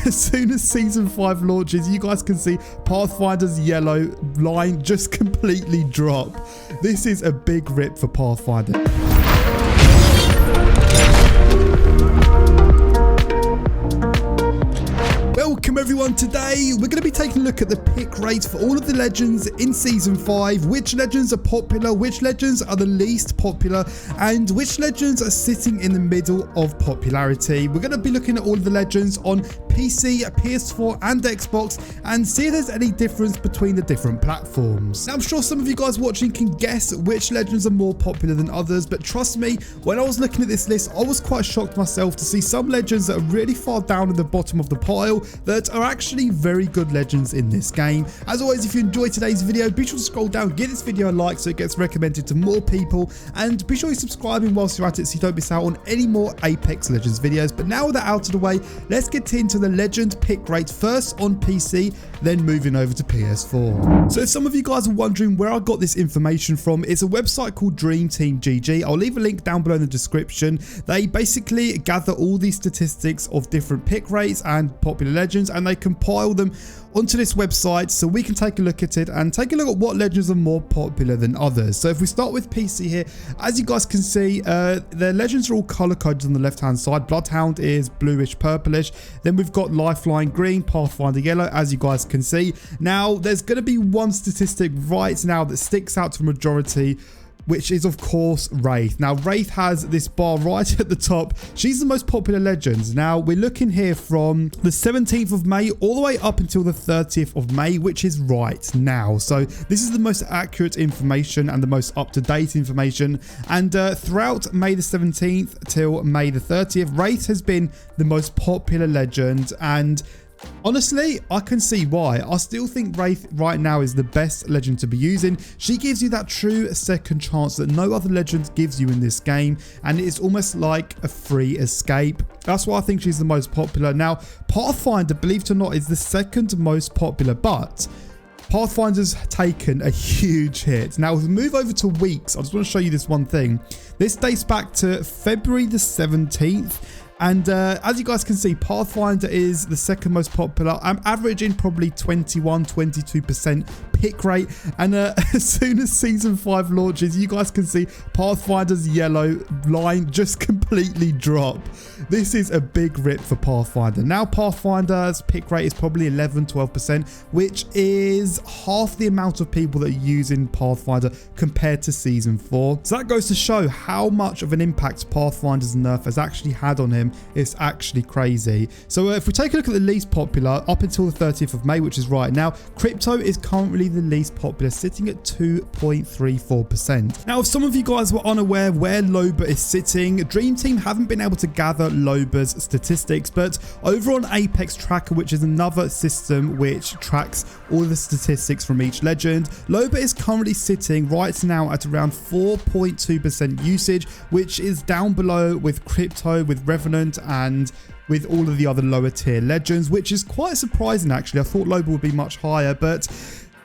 as soon as Season 5 launches, you guys can see Pathfinder's yellow line just completely drop. This is a big rip for Pathfinder. Welcome everyone, today we're going to be taking a look at the pick rates for all of the legends in Season 5, which legends are popular, which legends are the least popular, and which legends are sitting in the middle of popularity. We're going to be looking at all of the legends on PC, PS4 and Xbox and see if there's any difference between the different platforms. Now I'm sure some of you guys watching can guess which legends are more popular than others, but trust me, when I was looking at this list I was quite shocked myself to see some legends that are really far down at the bottom of the pile that are actually very good legends in this game. As always, if you enjoyed today's video, be sure to scroll down, give this video a like so it gets recommended to more people, and be sure you're subscribing whilst you're at it so you don't miss out on any more Apex Legends videos. But now with that out of the way, let's get into the legend pick rate, first on PC, then moving over to PS4. So if some of you guys are wondering where I got this information from, it's a website called Dream Team GG. I'll leave a link down below in the description. They basically gather all these statistics of different pick rates and popular legends, and they compile them onto this website so we can take a look at it and take a look at what legends are more popular than others. So if we start with PC here, as you guys can see, the legends are all color coded on the left hand side. Bloodhound is bluish purplish, then we've got Lifeline green, Pathfinder yellow, as you guys can see. Now there's going to be one statistic right now that sticks out to the majority, which is of course Wraith. Now Wraith has this bar right at the top. She's the most popular legend. Now we're looking here from the 17th of May all the way up until the 30th of May, which is right now. So this is the most accurate information and the most up-to-date information. And throughout May the 17th till May the 30th, Wraith has been the most popular legend, and honestly, I can see why. I still think Wraith right now is the best legend to be using. She gives you that true second chance that no other legend gives you in this game, and it's almost like a free escape. That's why I think she's the most popular. Now, Pathfinder, believe it or not, is the second most popular, but Pathfinder's taken a huge hit. Now, if we move over to weeks, I just want to show you this one thing. This dates back to February the 17th. And as you guys can see, Pathfinder is the second most popular. I'm averaging probably 21-22% pick rate. And as soon as Season 5 launches, you guys can see Pathfinder's yellow line just completely drop. This is a big rip for Pathfinder. Now Pathfinder's pick rate is probably 11-12%, which is half the amount of people that are using Pathfinder compared to Season 4. So that goes to show how much of an impact Pathfinder's nerf has actually had on him. It's actually crazy. So if we take a look at the least popular up until the 30th of May, which is right now, Crypto is currently the least popular, sitting at 2.34%. Now, if some of you guys were unaware where Loba is sitting, Dream Team haven't been able to gather Loba's statistics, but over on Apex Tracker, which is another system which tracks all the statistics from each legend, Loba is currently sitting right now at around 4.2% usage, which is down below with Crypto, with Revenant, and with all of the other lower tier legends, which is quite surprising actually. I thought Loba would be much higher, but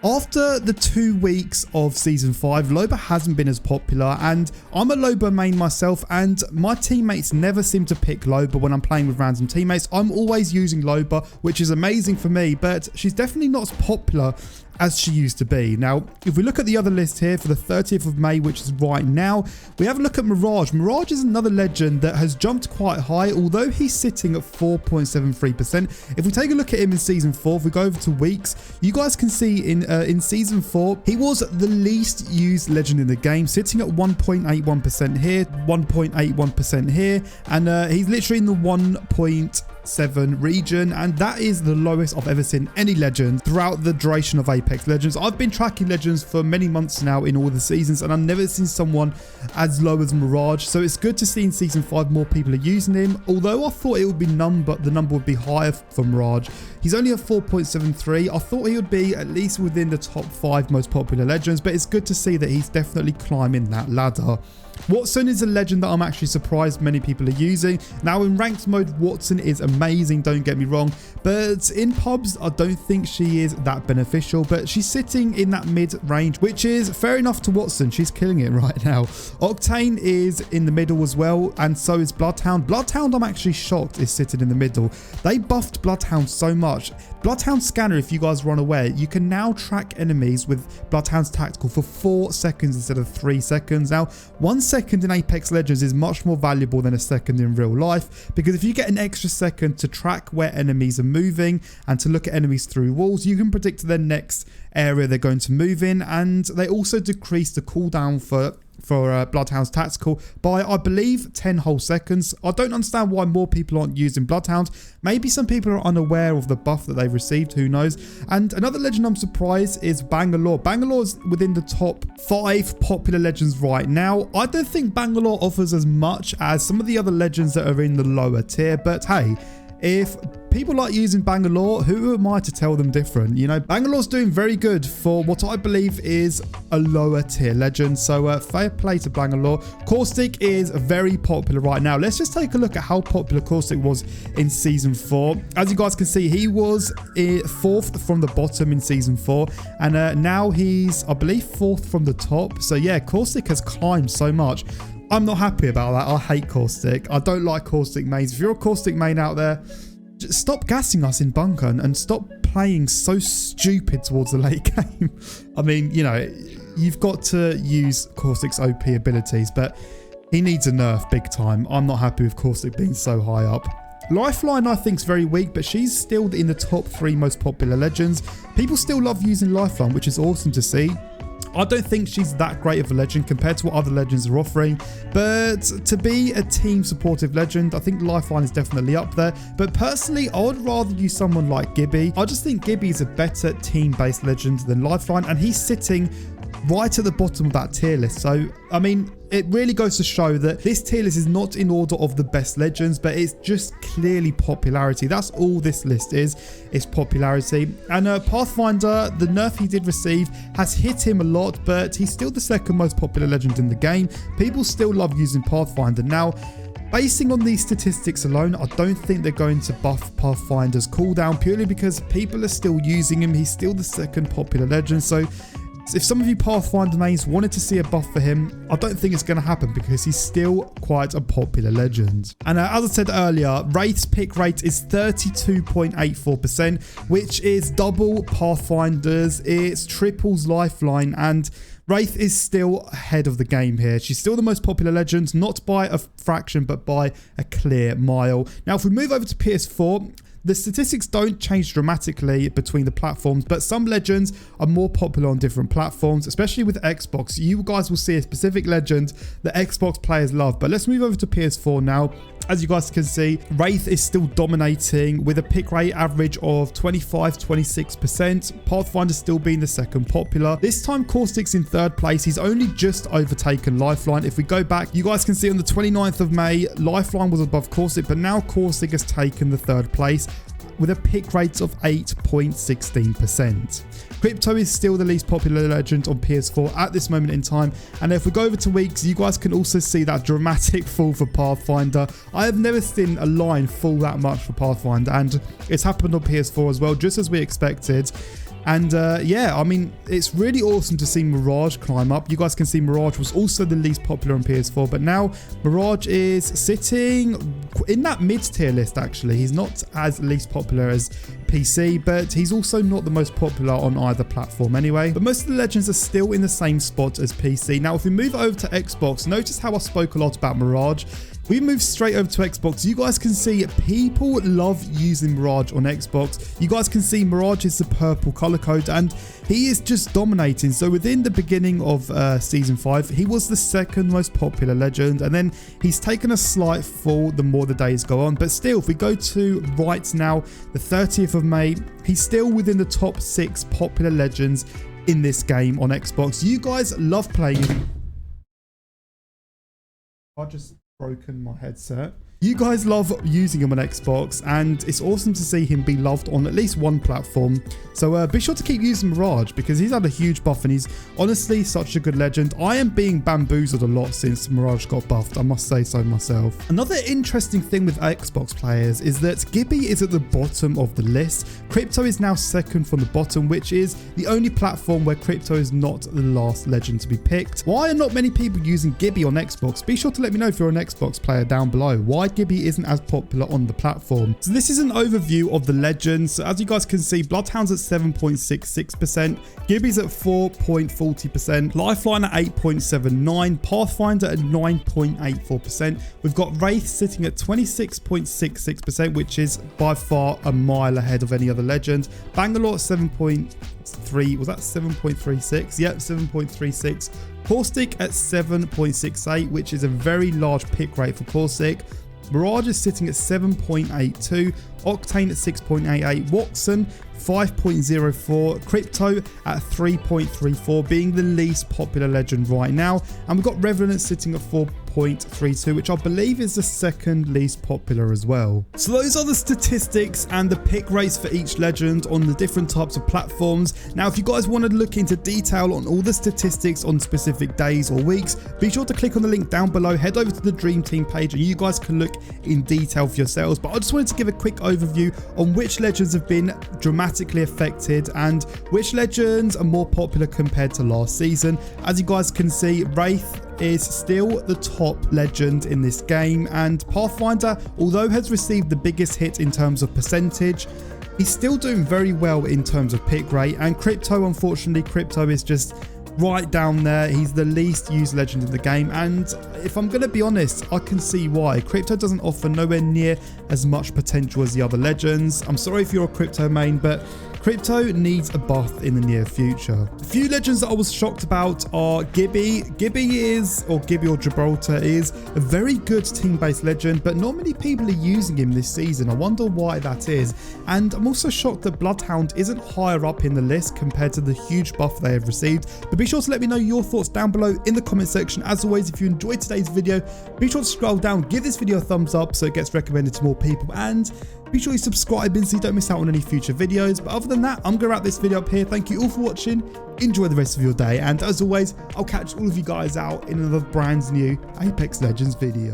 after the 2 weeks of Season 5, Loba hasn't been as popular, and I'm a Loba main myself, and my teammates never seem to pick Loba when I'm playing with random teammates. I'm always using Loba, which is amazing for me, but she's definitely not as popular as she used to be. Now, if we look at the other list here for the 30th of May, which is right now, we have a look at Mirage. Mirage is another legend that has jumped quite high, although he's sitting at 4.73%. If we take a look at him in Season 4, if we go over to weeks, you guys can see in Season 4, he was the least used legend in the game, sitting at 1.81% here, 1.81% here, and he's literally in the 1.7 region, and that is the lowest I've ever seen any legend throughout the duration of Apex Legends. I've been tracking legends for many months now in all the seasons, and I've never seen someone as low as Mirage. So it's good to see in Season 5 more people are using him, although I thought it would be the number would be higher for Mirage. He's only at 4.73. I thought he would be at least within the top 5 most popular legends, but it's good to see that he's definitely climbing that ladder. Watson is a legend that I'm actually surprised many people are using. Now in ranked mode, Watson is amazing, don't get me wrong, but in pubs, I don't think she is that beneficial, but she's sitting in that mid range, which is fair enough to Watson. She's killing it right now. Octane is in the middle as well, and so is Bloodhound. Bloodhound, I'm actually shocked, is sitting in the middle. They buffed Bloodhound so much. Bloodhound Scanner, if you guys were unaware, you can now track enemies with Bloodhound's Tactical for 4 seconds instead of 3 seconds. Now, 1 second in Apex Legends is much more valuable than a second in real life, because if you get an extra second to track where enemies are moving and to look at enemies through walls, you can predict their next area they're going to move in, and they also decrease the cooldown for Bloodhound's Tactical by, I believe, 10 whole seconds. I don't understand why more people aren't using Bloodhound. Maybe some people are unaware of the buff that they've received, who knows. And another legend I'm surprised is Bangalore. Bangalore is within the top 5 popular legends right now. I don't think Bangalore offers as much as some of the other legends that are in the lower tier, but hey, if people like using Bangalore, who am I to tell them different? You know, Bangalore's doing very good for what I believe is a lower tier legend. So fair play to Bangalore. Caustic is very popular right now. Let's just take a look at how popular Caustic was in season 4. As you guys can see, he was 4th from the bottom in season 4. And now he's, I believe, 4th from the top. So yeah, Caustic has climbed so much. I'm not happy about that. I hate Caustic. I don't like Caustic mains. If you're a Caustic main out there, just stop gassing us in bunker and stop playing so stupid towards the late game. I mean, you know, you've got to use Caustic's OP abilities, but he needs a nerf big time. I'm not happy with Caustic being so high up. Lifeline, I think, is very weak, but she's still in the top 3 most popular legends. People still love using Lifeline, which is awesome to see. I don't think she's that great of a legend compared to what other legends are offering, but to be a team supportive legend, I think Lifeline is definitely up there. But personally, I would rather use someone like Gibby. I just think Gibby is a better team-based legend than Lifeline, and he's sitting right at the bottom of that tier list. So, I mean, it really goes to show that this tier list is not in order of the best legends, but it's just clearly popularity. That's all this list is popularity. And Pathfinder, the nerf he did receive has hit him a lot, but he's still the 2nd most popular legend in the game. People still love using Pathfinder. Now, basing on these statistics alone, I don't think they're going to buff Pathfinder's cooldown purely because people are still using him. He's still the 2nd popular legend. So if some of you Pathfinder mains wanted to see a buff for him, I don't think it's going to happen because he's still quite a popular legend. And as I said earlier, Wraith's pick rate is 32.84%, which is double Pathfinder's. It's triples Lifeline, and Wraith is still ahead of the game here. She's still the most popular legend, not by a fraction, but by a clear mile. Now, if we move over to PS4, the statistics don't change dramatically between the platforms, but some legends are more popular on different platforms, especially with Xbox. You guys will see a specific legend that Xbox players love. But let's move over to PS4 now. As you guys can see, Wraith is still dominating with a pick rate average of 25-26%. Pathfinder still being the 2nd popular. This time Caustic's in 3rd place. He's only just overtaken Lifeline. If we go back, you guys can see on the 29th of May, Lifeline was above Caustic, but now Caustic has taken the 3rd place with a pick rate of 8.16%. Crypto is still the least popular legend on PS4 at this moment in time. And if we go over to weeks, you guys can also see that dramatic fall for Pathfinder. I have never seen a line fall that much for Pathfinder, and it's happened on PS4 as well, just as we expected. And yeah, I mean, it's really awesome to see Mirage climb up. You guys can see Mirage was also the least popular on PS4, but now Mirage is sitting in that mid-tier list, actually. He's not as least popular as PC, but he's also not the most popular on either platform anyway. But most of the legends are still in the same spot as PC. Now, if we move over to Xbox, notice how I spoke a lot about Mirage. We move straight over to Xbox. You guys can see people love using Mirage on Xbox. You guys can see Mirage is the purple color code, and he is just dominating. So within the beginning of season 5, he was the 2nd most popular legend, and then he's taken a slight fall the more the days go on. But still, if we go to right now, the 30th of May, he's still within the top 6 popular legends in this game on Xbox. You guys love playing him. I just broken my headset. You guys love using him on Xbox, and it's awesome to see him be loved on at least one platform. So be sure to keep using Mirage, because he's had a huge buff and he's honestly such a good legend. I am being bamboozled a lot since Mirage got buffed, I must say so myself. Another interesting thing with Xbox players is that Gibby is at the bottom of the list. Crypto is now second from the bottom, which is the only platform where Crypto is not the last legend to be picked. Why are not many people using Gibby on Xbox? Be sure to let me know if you're an Xbox player down below. Why Gibby isn't as popular on the platform. So this is an overview of the legends. So as you guys can see, Bloodhound's at 7.66%, Gibby's at 4.40%, Lifeline at 8.79%, Pathfinder at 9.84%. We've got Wraith sitting at 26.66%, which is by far a mile ahead of any other legend. Bangalore at 7.3, was that 7.36? Yep, 7.36. Caustic at 7.68, which is a very large pick rate for Caustic. Mirage is sitting at 7.82, Octane at 6.88, Watson 5.04, Crypto at 3.34, being the least popular legend right now. And we've got Revenant sitting at 4.32, which I believe is the second least popular as well. So those are the statistics and the pick rates for each legend on the different types of platforms. Now, if you guys want to look into detail on all the statistics on specific days or weeks, be sure to click on the link down below, head over to the Dream Team page, and you guys can look in detail for yourselves. But I just wanted to give a quick overview on which legends have been dramatically affected and which legends are more popular compared to last season. As you guys can see, Wraith is still the top legend in this game, and Pathfinder, although has received the biggest hit in terms of percentage, he's still doing very well in terms of pick rate. And Crypto, unfortunately, Crypto is just right down there. He's the least used legend in the game, and if I'm going to be honest, I can see why. Crypto doesn't offer nowhere near as much potential as the other legends. I'm sorry if you're a Crypto main, but Crypto needs a buff in the near future. A few legends that I was shocked about are Gibby. Gibby or Gibraltar is a very good team-based legend, but not many people are using him this season. I wonder why that is. And I'm also shocked that Bloodhound isn't higher up in the list compared to the huge buff they have received. But be sure to let me know your thoughts down below in the comment section. As always, if you enjoyed today's video, be sure to scroll down, give this video a thumbs up so it gets recommended to more people, and be sure you subscribe so you don't miss out on any future videos. But other than that, I'm going to wrap this video up here. Thank you all for watching. Enjoy the rest of your day. And as always, I'll catch all of you guys out in another brand new Apex Legends video.